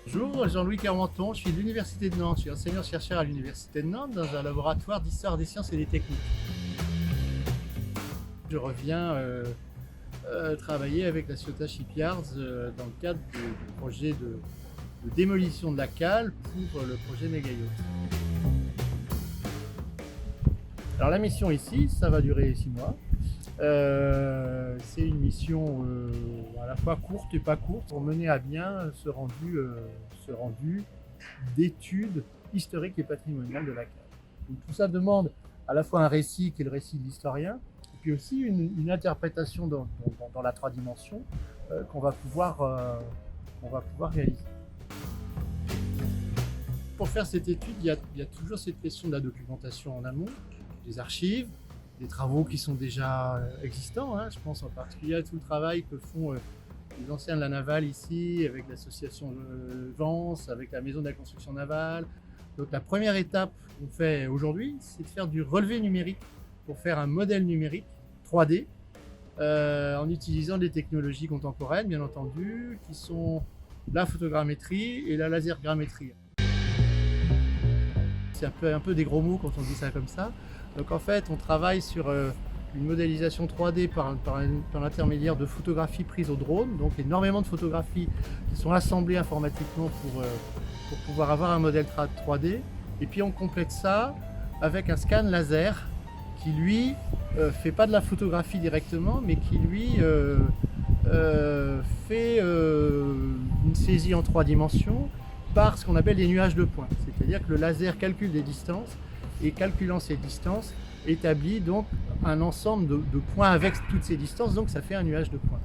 Bonjour, Jean-Louis Carmenton, je suis de l'Université de Nantes. Je suis enseignant-chercheur à l'Université de Nantes dans un laboratoire d'histoire des sciences et des techniques. Je reviens travailler avec la Ciotat Shipyards dans le cadre du projet de démolition de la cale pour le projet Méga Yacht. Alors la mission ici, ça va durer 6 mois. C'est une mission à la fois courte et pas courte pour mener à bien ce rendu d'études historiques et patrimoniales de la cale. Donc, tout ça demande à la fois un récit qui est le récit de l'historien, et puis aussi une interprétation dans la 3 dimensions qu'on va pouvoir réaliser. Pour faire cette étude, il y a toujours cette question de la documentation en amont, des archives, des travaux qui sont déjà existants. Je pense en particulier à tout le travail que font les anciens de la navale ici, avec l'association Vence, avec la maison de la construction navale. Donc la première étape qu'on fait aujourd'hui, c'est de faire du relevé numérique pour faire un modèle numérique 3D en utilisant des technologies contemporaines, bien entendu, qui sont la photogrammétrie et la lasergrammétrie. C'est un peu des gros mots quand on dit ça comme ça. Donc en fait, on travaille sur une modélisation 3D par l'intermédiaire de photographies prises au drone, donc énormément de photographies qui sont assemblées informatiquement pour pouvoir avoir un modèle 3D. Et puis on complète ça avec un scan laser qui lui fait pas de la photographie directement, mais qui lui fait une saisie en 3 dimensions par ce qu'on appelle des nuages de points. C'est-à-dire que le laser calcule des distances et calculant ces distances établit donc un ensemble de points avec toutes ces distances, donc ça fait un nuage de points.